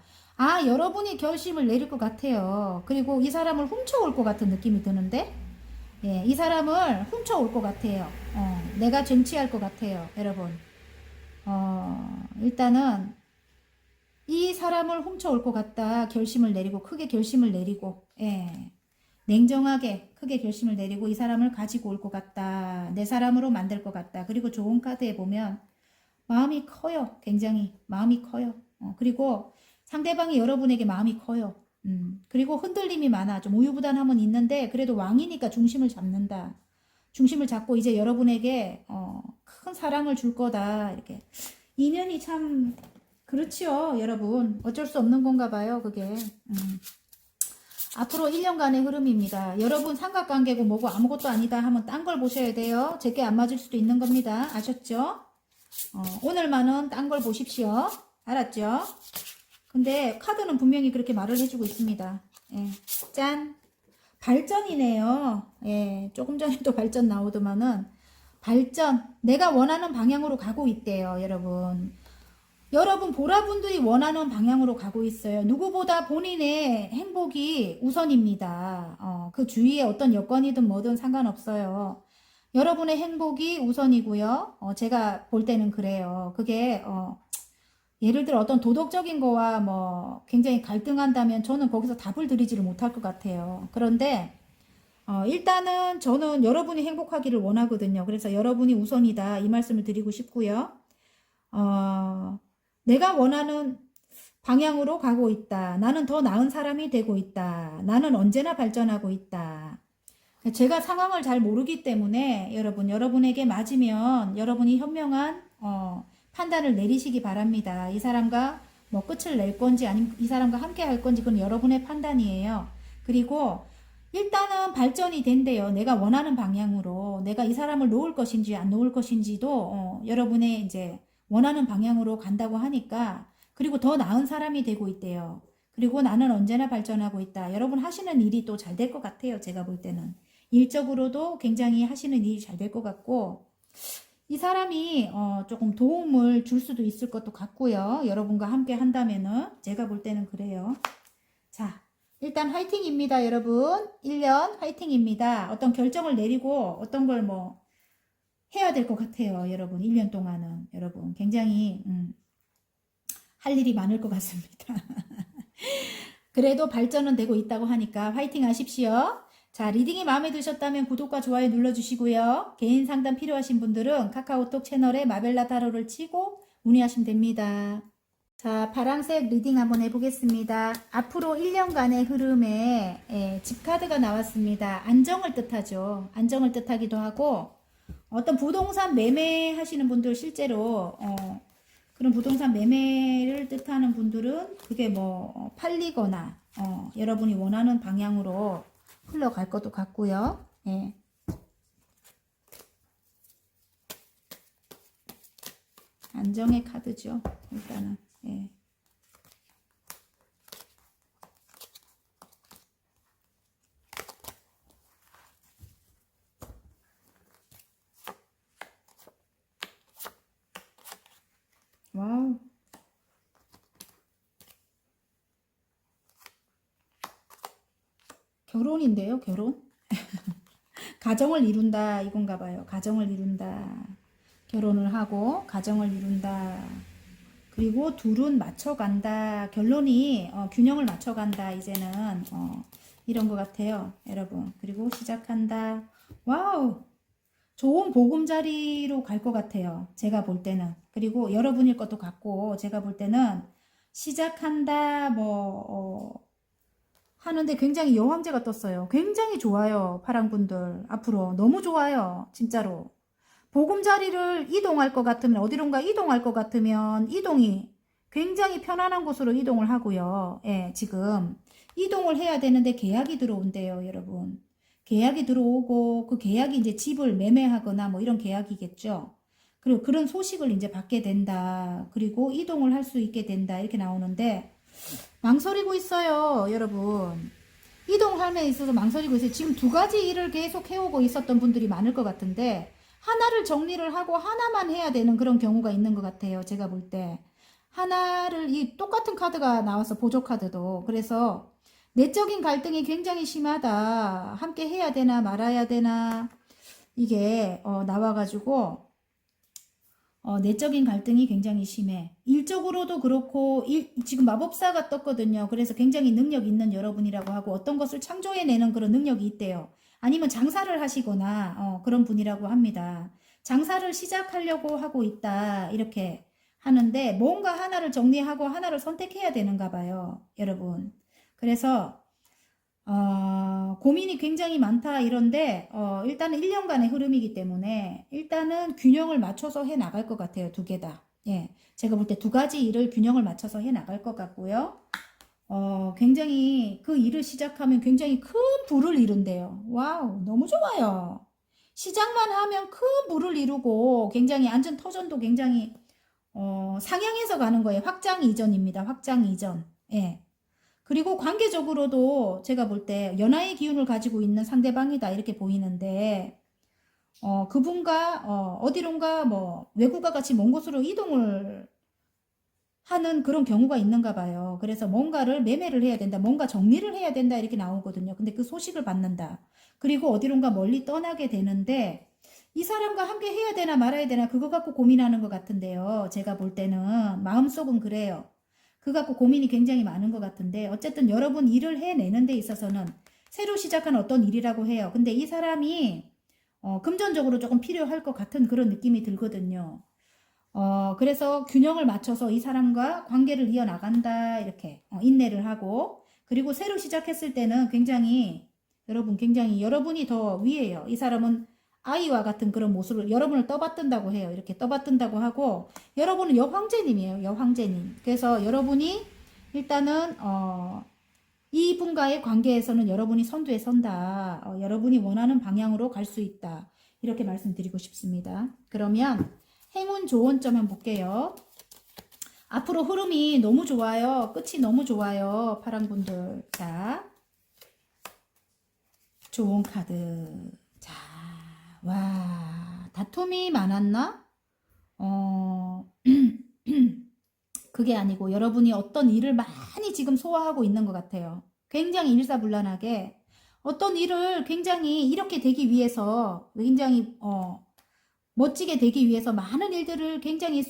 여러분이 결심을 내릴 것 같아요. 그리고 이 사람을 훔쳐올 것 같은 느낌이 드는데 이 사람을 훔쳐올 것 같아요. 내가 쟁취할 것 같아요. 여러분. 일단은 이 사람을 훔쳐올 것 같다. 결심을 내리고 크게 결심을 내리고 냉정하게 크게 결심을 내리고 이 사람을 가지고 올 것 같다. 내 사람으로 만들 것 같다. 그리고 좋은 카드에 보면 마음이 커요. 굉장히 마음이 커요. 그리고 상대방이 여러분에게 마음이 커요. 그리고 흔들림이 많아. 좀 우유부단함은 있는데 그래도 왕이니까 중심을 잡는다. 중심을 잡고 이제 여러분에게 큰 사랑을 줄 거다. 이렇게 인연이 참 그렇지요, 여러분. 어쩔 수 없는 건가 봐요, 그게. 앞으로 1년간의 흐름입니다. 여러분 삼각관계고 뭐고 아무것도 아니다 하면 딴 걸 보셔야 돼요. 제게 안 맞을 수도 있는 겁니다. 아셨죠? 오늘만은 딴 걸 보십시오. 알았죠? 근데 카드는 분명히 그렇게 말을 해주고 있습니다. 예. 짠! 발전이네요. 예. 조금 전에 또 발전 나오더만은 발전. 내가 원하는 방향으로 가고 있대요, 여러분. 여러분 보라분들이 원하는 방향으로 가고 있어요. 누구보다 본인의 행복이 우선입니다. 그 주위에 어떤 여건이든 뭐든 상관없어요. 여러분의 행복이 우선이고요. 제가 볼 때는 그래요. 그게 예를 들어 어떤 도덕적인 거와 뭐 굉장히 갈등한다면 저는 거기서 답을 드리지를 못할 것 같아요. 그런데 일단은 저는 여러분이 행복하기를 원하거든요. 그래서 여러분이 우선이다 이 말씀을 드리고 싶고요. 내가 원하는 방향으로 가고 있다. 나는 더 나은 사람이 되고 있다. 나는 언제나 발전하고 있다. 제가 상황을 잘 모르기 때문에 여러분에게 맞으면 여러분이 현명한 판단을 내리시기 바랍니다. 이 사람과 뭐 끝을 낼 건지 아니면 이 사람과 함께 할 건지 그건 여러분의 판단이에요. 그리고 일단은 발전이 된대요. 내가 원하는 방향으로 내가 이 사람을 놓을 것인지 안 놓을 것인지도 여러분의 이제 원하는 방향으로 간다고 하니까 그리고 더 나은 사람이 되고 있대요. 그리고 나는 언제나 발전하고 있다. 여러분 하시는 일이 또 잘 될 것 같아요. 제가 볼 때는. 일적으로도 굉장히 하시는 일이 잘 될 것 같고 이 사람이 조금 도움을 줄 수도 있을 것도 같고요. 여러분과 함께 한다면은 제가 볼 때는 그래요. 자, 일단 화이팅입니다, 여러분. 1년 화이팅입니다. 어떤 결정을 내리고 어떤 걸 뭐 해야 될 것 같아요, 여러분. 1년 동안은 여러분 굉장히 할 일이 많을 것 같습니다. 그래도 발전은 되고 있다고 하니까 화이팅 하십시오. 자, 리딩이 마음에 드셨다면 구독과 좋아요 눌러주시고요. 개인 상담 필요하신 분들은 카카오톡 채널에 마벨라 타로를 치고 문의하시면 됩니다. 자, 파란색 리딩 한번 해보겠습니다. 앞으로 1년간의 흐름에 집카드가 나왔습니다. 안정을 뜻하죠. 안정을 뜻하기도 하고 어떤 부동산 매매 하시는 분들 실제로 그런 부동산 매매를 뜻하는 분들은 그게 뭐 팔리거나 여러분이 원하는 방향으로 흘러갈 것도 같고요. 예. 안정의 카드죠. 일단은. 예. 와우. 결혼인데요, 결혼? 가정을 이룬다, 이건가 봐요. 가정을 이룬다. 결혼을 하고, 가정을 이룬다. 그리고 둘은 맞춰간다. 결론이, 균형을 맞춰간다. 이제는, 이런 것 같아요, 여러분. 그리고 시작한다. 와우! 좋은 보금자리로 갈 것 같아요. 제가 볼 때는. 그리고 여러분일 것도 같고, 제가 볼 때는 시작한다, 하는데 굉장히 여왕제가 떴어요. 굉장히 좋아요. 파랑분들. 앞으로 너무 좋아요. 진짜로. 보금자리를 이동할 것 같으면 어디론가 이동할 것 같으면 이동이 굉장히 편안한 곳으로 이동을 하고요. 예, 지금 이동을 해야 되는데 계약이 들어온대요, 여러분. 계약이 들어오고 그 계약이 이제 집을 매매하거나 뭐 이런 계약이겠죠. 그리고 그런 소식을 이제 받게 된다. 그리고 이동을 할 수 있게 된다. 이렇게 나오는데 망설이고 있어요, 여러분. 이동함에 있어서 망설이고 있어요. 지금 두 가지 일을 계속 해오고 있었던 분들이 많을 것 같은데 하나를 정리를 하고 하나만 해야 되는 그런 경우가 있는 것 같아요. 제가 볼 때. 하나를 이 똑같은 카드가 나와서 보조 카드도 그래서 내적인 갈등이 굉장히 심하다. 함께 해야 되나 말아야 되나 이게 나와가지고 내적인 갈등이 굉장히 심해. 일적으로도 그렇고 지금 마법사가 떴거든요. 그래서 굉장히 능력 있는 여러분이라고 하고 어떤 것을 창조해내는 그런 능력이 있대요. 아니면 장사를 하시거나 그런 분이라고 합니다. 장사를 시작하려고 하고 있다. 이렇게 하는데 뭔가 하나를 정리하고 하나를 선택해야 되는가 봐요. 여러분. 그래서 고민이 굉장히 많다 이런데 일단은 1년간의 흐름이기 때문에 일단은 균형을 맞춰서 해 나갈 것 같아요. 두 개 다. 예, 제가 볼 때 두 가지 일을 균형을 맞춰서 해 나갈 것 같고요. 굉장히 그 일을 시작하면 굉장히 큰 부를 이룬대요. 와우, 너무 좋아요. 시작만 하면 큰 부를 이루고 굉장히 안전 터전도 굉장히 상향해서 가는 거예요. 확장 이전입니다. 확장 이전. 예. 그리고 관계적으로도 제가 볼 때 연하의 기운을 가지고 있는 상대방이다 이렇게 보이는데 그분과 어디론가 뭐 외국과 같이 먼 곳으로 이동을 하는 그런 경우가 있는가 봐요. 그래서 뭔가를 매매를 해야 된다. 뭔가 정리를 해야 된다. 이렇게 나오거든요. 근데 그 소식을 받는다. 그리고 어디론가 멀리 떠나게 되는데 이 사람과 함께 해야 되나 말아야 되나 그거 갖고 고민하는 것 같은데요. 제가 볼 때는 마음속은 그래요. 그거 갖고 고민이 굉장히 많은 것 같은데 어쨌든 여러분 일을 해내는 데 있어서는 새로 시작한 어떤 일이라고 해요. 근데 이 사람이 금전적으로 조금 필요할 것 같은 그런 느낌이 들거든요. 그래서 균형을 맞춰서 이 사람과 관계를 이어나간다, 이렇게, 인내를 하고, 그리고 새로 시작했을 때는 굉장히, 굉장히 여러분이 더 위에요. 이 사람은 아이와 같은 그런 모습을, 여러분을 떠받든다고 해요. 이렇게 떠받든다고 하고, 여러분은 여황제님이에요. 여황제님. 그래서 여러분이 일단은, 이분과의 관계에서는 여러분이 선두에 선다. 여러분이 원하는 방향으로 갈 수 있다. 이렇게 말씀드리고 싶습니다. 그러면, 행운 조언점 한번 볼게요. 앞으로 흐름이 너무 좋아요. 끝이 너무 좋아요. 파랑분들. 자, 좋은 카드. 자, 와, 다툼이 많았나? 그게 아니고 여러분이 어떤 일을 많이 지금 소화하고 있는 것 같아요. 굉장히 일사불란하게 어떤 일을 굉장히 이렇게 되기 위해서 굉장히 멋지게 되기 위해서 많은 일들을 굉장히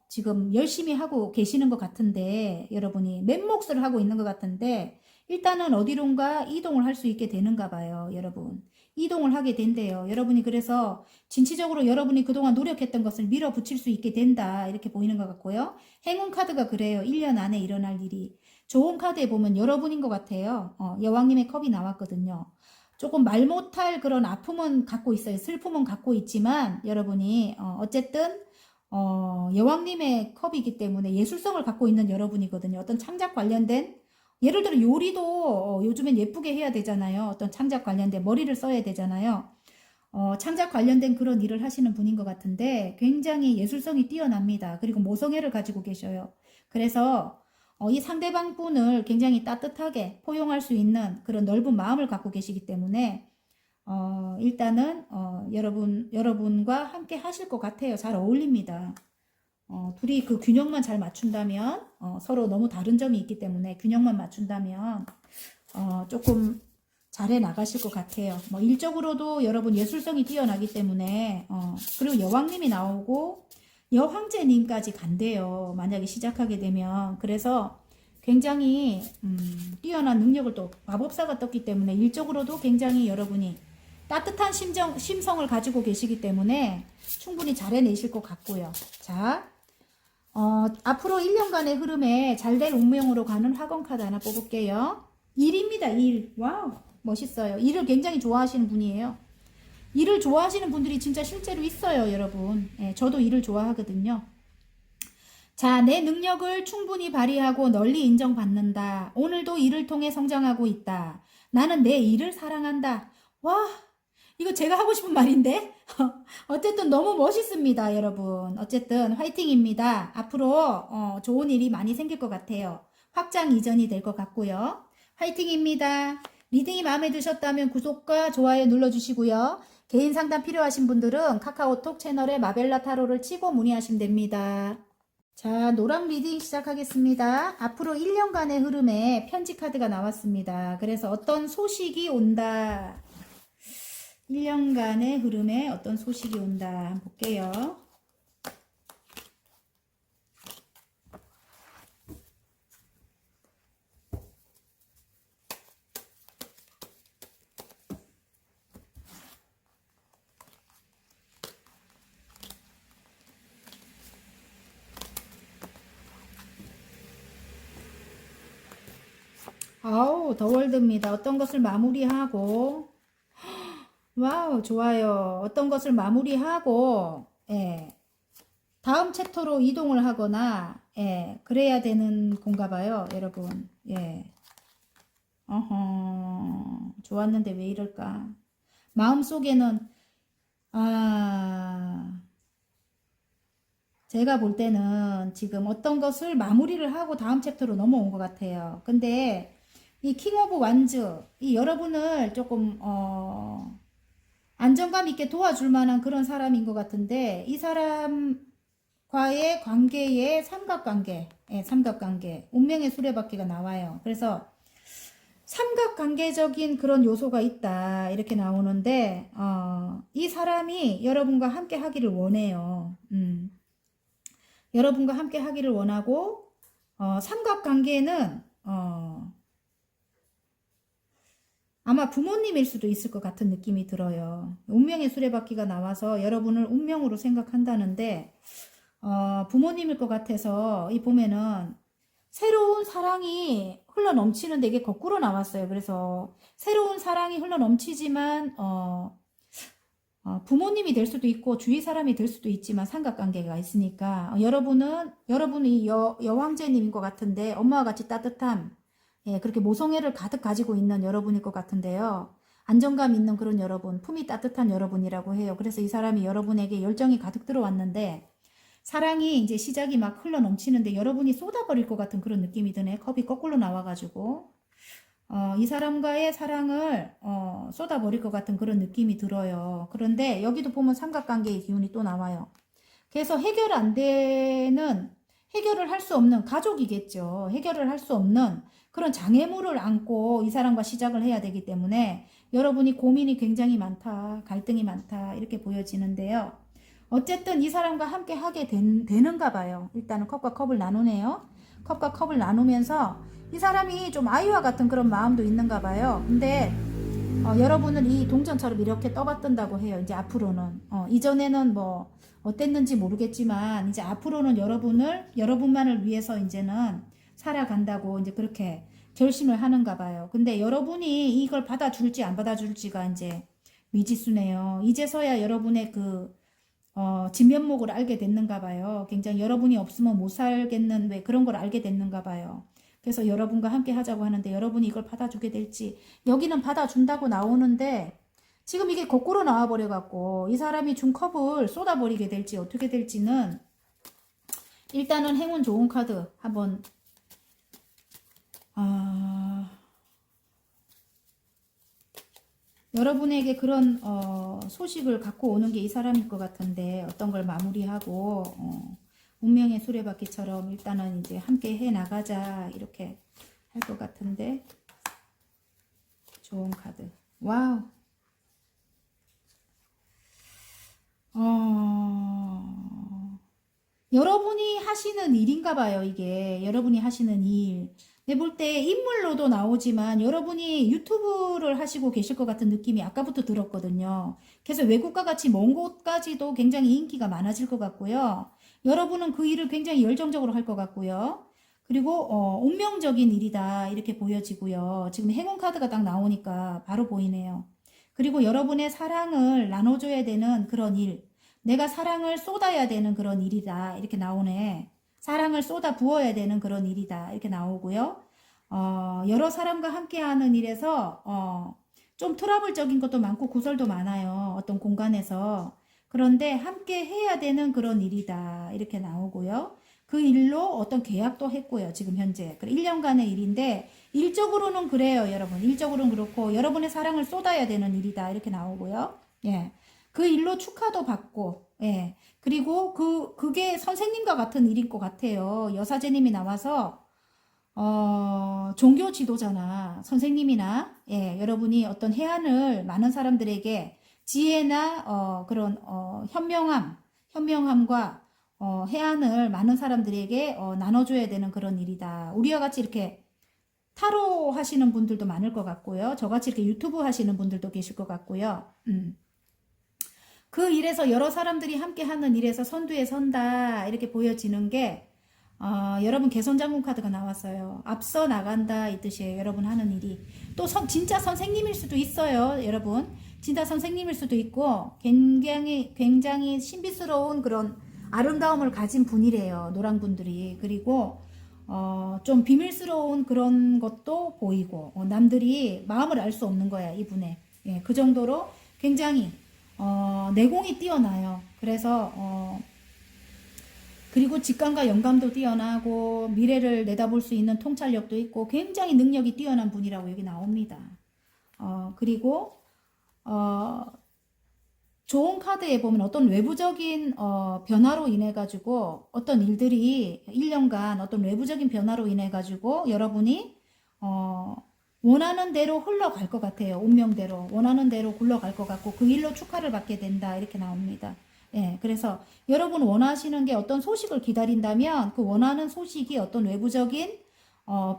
지금 열심히 하고 계시는 것 같은데 여러분이 맹몫을 하고 있는 것 같은데 일단은 어디론가 이동을 할 수 있게 되는가 봐요. 여러분 이동을 하게 된대요. 여러분이 그래서 진취적으로 여러분이 그동안 노력했던 것을 밀어붙일 수 있게 된다 이렇게 보이는 것 같고요. 행운 카드가 그래요. 1년 안에 일어날 일이 좋은 카드에 보면 여러분인 것 같아요. 여왕님의 컵이 나왔거든요. 조금 말 못할 그런 아픔은 갖고 있어요. 슬픔은 갖고 있지만 여러분이 어쨌든 여왕님의 컵이기 때문에 예술성을 갖고 있는 여러분이거든요. 어떤 창작 관련된 예를 들어 요리도 요즘엔 예쁘게 해야 되잖아요. 어떤 창작 관련된 머리를 써야 되잖아요. 창작 관련된 그런 일을 하시는 분인 것 같은데 굉장히 예술성이 뛰어납니다. 그리고 모성애를 가지고 계셔요. 그래서 이 상대방 분을 굉장히 따뜻하게 포용할 수 있는 그런 넓은 마음을 갖고 계시기 때문에 일단은 여러분과 함께 하실 것 같아요. 잘 어울립니다. 둘이 그 균형만 잘 맞춘다면 서로 너무 다른 점이 있기 때문에 균형만 맞춘다면 조금 잘해 나가실 것 같아요. 뭐 일적으로도 여러분 예술성이 뛰어나기 때문에 그리고 여왕님이 나오고 여황제님까지 간대요. 만약에 시작하게 되면. 그래서 굉장히 뛰어난 능력을 또 마법사가 떴기 때문에 일적으로도 굉장히 여러분이 따뜻한 심성을 가지고 계시기 때문에 충분히 잘 해내실 것 같고요. 자, 앞으로 1년간의 흐름에 잘될 운명으로 가는 학원 카드 하나 뽑을게요. 일입니다. 일. 와우, 멋있어요. 일을 굉장히 좋아하시는 분이에요. 일을 좋아하시는 분들이 진짜 실제로 있어요, 여러분. 예, 저도 일을 좋아하거든요. 자, 내 능력을 충분히 발휘하고 널리 인정받는다. 오늘도 일을 통해 성장하고 있다. 나는 내 일을 사랑한다. 와, 이거 제가 하고 싶은 말인데? 어쨌든 너무 멋있습니다, 여러분. 어쨌든 화이팅입니다. 앞으로 좋은 일이 많이 생길 것 같아요. 확장 이전이 될 것 같고요. 화이팅입니다. 리딩이 마음에 드셨다면 구독과 좋아요 눌러주시고요. 개인 상담 필요하신 분들은 카카오톡 채널에 마벨라 타로를 치고 문의하시면 됩니다. 자, 노랑 리딩 시작하겠습니다. 앞으로 1년간의 흐름에 편지 카드가 나왔습니다. 그래서 어떤 소식이 온다. 1년간의 흐름에 어떤 소식이 온다. 한번 볼게요. 아우, 더 월드입니다. 어떤 것을 마무리하고, 와우, 좋아요. 어떤 것을 마무리하고, 예, 다음 챕터로 이동을 하거나, 예, 그래야 되는 건가 봐요, 여러분. 예. 어허, 좋았는데 왜 이럴까? 마음속에는, 아, 제가 볼 때는 지금 어떤 것을 마무리를 하고 다음 챕터로 넘어온 것 같아요. 근데 이 킹 오브 완즈, 이 여러분을 조금, 안정감 있게 도와줄 만한 그런 사람인 것 같은데, 이 사람과의 관계의 삼각관계, 예, 삼각관계, 운명의 수레바퀴가 나와요. 그래서 삼각관계적인 그런 요소가 있다 이렇게 나오는데 이 사람이 여러분과 함께 하기를 원해요. 여러분과 함께 하기를 원하고 삼각관계는 아마 부모님일 수도 있을 것 같은 느낌이 들어요. 운명의 수레바퀴가 나와서 여러분을 운명으로 생각한다는데 부모님일 것 같아서 이 보면은 새로운 사랑이 흘러 넘치는데 이게 거꾸로 나왔어요. 그래서 새로운 사랑이 흘러 넘치지만 부모님이 될 수도 있고 주위 사람이 될 수도 있지만 삼각관계가 있으니까 여러분이 여왕제님인 것 같은데 엄마와 같이 따뜻함, 예, 그렇게 모성애를 가득 가지고 있는 여러분일 것 같은데요. 안정감 있는 그런 여러분, 품이 따뜻한 여러분이라고 해요. 그래서 이 사람이 여러분에게 열정이 가득 들어왔는데 사랑이 이제 시작이 막 흘러 넘치는데 여러분이 쏟아버릴 것 같은 그런 느낌이 드네. 컵이 거꾸로 나와가지고 이 사람과의 사랑을 쏟아버릴 것 같은 그런 느낌이 들어요. 그런데 여기도 보면 삼각관계의 기운이 또 나와요. 그래서 해결을 할 수 없는 가족이겠죠. 해결을 할 수 없는 그런 장애물을 안고 이 사람과 시작을 해야 되기 때문에 여러분이 고민이 굉장히 많다, 갈등이 많다 이렇게 보여지는데요. 어쨌든 이 사람과 함께 하게 되는가 봐요. 일단은 컵과 컵을 나누네요. 컵과 컵을 나누면서 이 사람이 좀 아이와 같은 그런 마음도 있는가 봐요. 근데 여러분은 이 동전처럼 이렇게 떠받든다고 해요. 이제 앞으로는 이전에는 뭐 어땠는지 모르겠지만 이제 앞으로는 여러분만을 위해서 이제는 살아간다고 이제 그렇게 결심을 하는가 봐요. 근데 여러분이 이걸 받아줄지 안 받아줄지가 이제 미지수네요. 이제서야 여러분의 진면목을 알게 됐는가 봐요. 굉장히 여러분이 없으면 못 살겠는 왜 그런 걸 알게 됐는가 봐요. 그래서 여러분과 함께 하자고 하는데 여러분이 이걸 받아주게 될지 여기는 받아준다고 나오는데 지금 이게 거꾸로 나와버려갖고 이 사람이 준 컵을 쏟아버리게 될지 어떻게 될지는 일단은 행운 좋은 카드 한번 여러분에게 그런 소식을 갖고 오는 게 이 사람일 것 같은데 어떤 걸 마무리하고 운명의 수레바퀴처럼 일단은 이제 함께 해 나가자 이렇게 할 것 같은데 좋은 카드 와우 여러분이 하시는 일인가 봐요. 이게 여러분이 하시는 일 내 볼 때 인물로도 나오지만 여러분이 유튜브를 하시고 계실 것 같은 느낌이 아까부터 들었거든요. 그래서 외국과 같이 먼 곳까지도 굉장히 인기가 많아질 것 같고요. 여러분은 그 일을 굉장히 열정적으로 할 것 같고요. 그리고 운명적인 일이다 이렇게 보여지고요. 지금 행운 카드가 딱 나오니까 바로 보이네요. 그리고 여러분의 사랑을 나눠줘야 되는 그런 일, 내가 사랑을 쏟아야 되는 그런 일이다 이렇게 나오네. 사랑을 쏟아 부어야 되는 그런 일이다 이렇게 나오고요. 여러 사람과 함께하는 일에서 좀 트러블적인 것도 많고 구설도 많아요. 어떤 공간에서. 그런데 함께 해야 되는 그런 일이다 이렇게 나오고요. 그 일로 어떤 계약도 했고요. 지금 현재 1년간의 일인데 일적으로는 그래요. 여러분 일적으로는 그렇고 여러분의 사랑을 쏟아야 되는 일이다 이렇게 나오고요. 예. 그 일로 축하도 받고 예. 그리고 그게 선생님과 같은 일인 것 같아요. 여사제님이 나와서 종교 지도자나 선생님이나 예, 여러분이 어떤 해안을 많은 사람들에게 지혜나 그런 현명함과 해안을 많은 사람들에게 나눠줘야 되는 그런 일이다. 우리와 같이 이렇게 타로 하시는 분들도 많을 것 같고요. 저같이 이렇게 유튜브 하시는 분들도 계실 것 같고요. 그 일에서 여러 사람들이 함께 하는 일에서 선두에 선다 이렇게 보여지는 게 여러분 개선장군 카드가 나왔어요. 앞서 나간다 이 뜻이에요. 여러분 하는 일이. 또 진짜 선생님일 수도 있어요. 여러분. 진짜 선생님일 수도 있고 굉장히 신비스러운 그런 아름다움을 가진 분이래요. 노랑분들이. 그리고 좀 비밀스러운 그런 것도 보이고 남들이 마음을 알 수 없는 거야. 이분의. 예, 그 정도로 굉장히 내공이 뛰어나요. 그래서 그리고 직감과 영감도 뛰어나고 미래를 내다볼 수 있는 통찰력도 있고 굉장히 능력이 뛰어난 분이라고 여기 나옵니다. 그리고 좋은 카드에 보면 어떤 외부적인 변화로 인해 가지고 어떤 일들이 1년간 어떤 외부적인 변화로 인해 가지고 여러분이 원하는 대로 흘러갈 것 같아요. 운명대로 원하는 대로 굴러갈 것 같고 그 일로 축하를 받게 된다 이렇게 나옵니다. 예, 그래서 여러분 원하시는 게 어떤 소식을 기다린다면 그 원하는 소식이 어떤 외부적인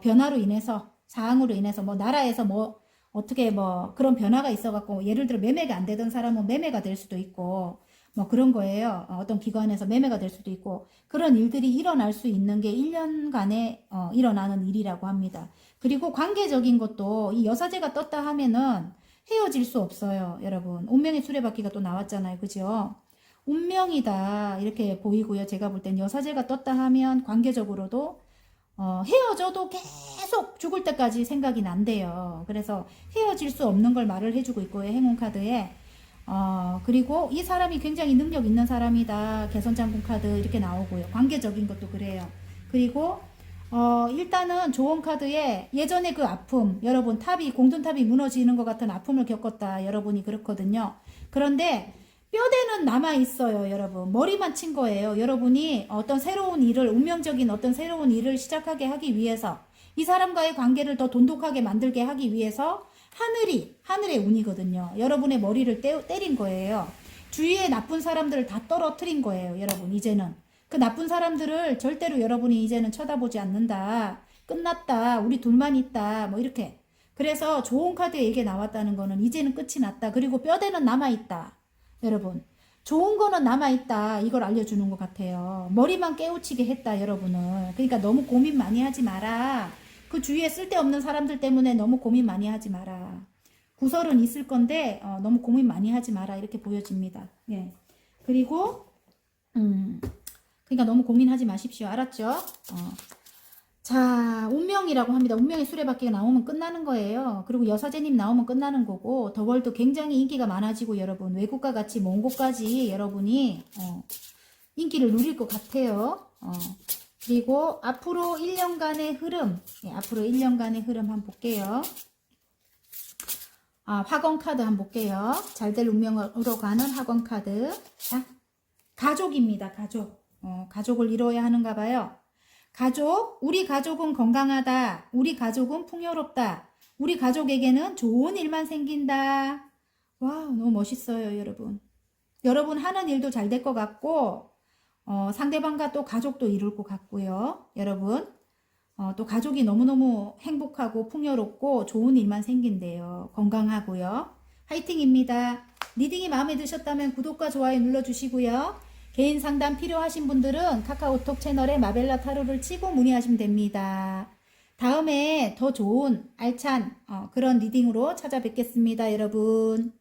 변화로 인해서 사항으로 인해서 뭐 나라에서 뭐 어떻게 뭐 그런 변화가 있어갖고 예를 들어 매매가 안 되던 사람은 매매가 될 수도 있고 뭐 그런 거예요. 어떤 기관에서 매매가 될 수도 있고 그런 일들이 일어날 수 있는 게 1년간에 일어나는 일이라고 합니다. 그리고 관계적인 것도 이 여사제가 떴다 하면은 헤어질 수 없어요. 여러분 운명의 수레바퀴가 또 나왔잖아요. 그죠? 운명이다 이렇게 보이고요. 제가 볼 땐 여사제가 떴다 하면 관계적으로도 헤어져도 계속 죽을 때까지 생각이 난대요. 그래서 헤어질 수 없는 걸 말을 해주고 있고요. 행운 카드에 그리고 이 사람이 굉장히 능력 있는 사람이다. 개선장군 카드 이렇게 나오고요. 관계적인 것도 그래요. 그리고 일단은 좋은 카드에 예전에 그 아픔 여러분 공든탑이 무너지는 것 같은 아픔을 겪었다. 여러분이 그렇거든요. 그런데 뼈대는 남아있어요. 여러분 머리만 친 거예요. 여러분이 어떤 새로운 일을 운명적인 어떤 새로운 일을 시작하게 하기 위해서 이 사람과의 관계를 더 돈독하게 만들게 하기 위해서 하늘의 운이거든요. 여러분의 머리를 때린 거예요. 주위에 나쁜 사람들을 다 떨어뜨린 거예요. 여러분 이제는 그 나쁜 사람들을 절대로 여러분이 이제는 쳐다보지 않는다. 끝났다. 우리 둘만 있다. 뭐 이렇게. 그래서 좋은 카드에 이게 나왔다는 거는 이제는 끝이 났다. 그리고 뼈대는 남아있다. 여러분 좋은 거는 남아있다 이걸 알려주는 것 같아요. 머리만 깨우치게 했다 여러분을. 그러니까 너무 고민 많이 하지 마라. 그 주위에 쓸데없는 사람들 때문에 너무 고민 많이 하지 마라. 구설은 있을 건데 너무 고민 많이 하지 마라 이렇게 보여집니다. 예. 그리고 그러니까 너무 고민하지 마십시오. 알았죠? 자, 운명이라고 합니다. 운명의 수레바퀴가 나오면 끝나는 거예요. 그리고 여사제님 나오면 끝나는 거고 더월도 굉장히 인기가 많아지고 여러분 외국과 같이 먼 곳까지 여러분이 인기를 누릴 것 같아요. 그리고 앞으로 1년간의 흐름 앞으로 1년간의 흐름 한번 볼게요. 화건 카드 한번 볼게요. 잘될 운명으로 가는 화건 카드. 자, 가족입니다. 가족을 이루어야 하는가 봐요. 우리 가족은 건강하다. 우리 가족은 풍요롭다. 우리 가족에게는 좋은 일만 생긴다. 와우, 너무 멋있어요, 여러분. 여러분 하는 일도 잘 될 것 같고, 상대방과 또 가족도 이룰 것 같고요. 여러분, 또 가족이 너무너무 행복하고 풍요롭고 좋은 일만 생긴대요. 건강하고요. 화이팅입니다. 리딩이 마음에 드셨다면 구독과 좋아요 눌러주시고요. 개인 상담 필요하신 분들은 카카오톡 채널에 마벨라 타로를 치고 문의하시면 됩니다. 다음에 더 좋은 알찬 그런 리딩으로 찾아뵙겠습니다, 여러분.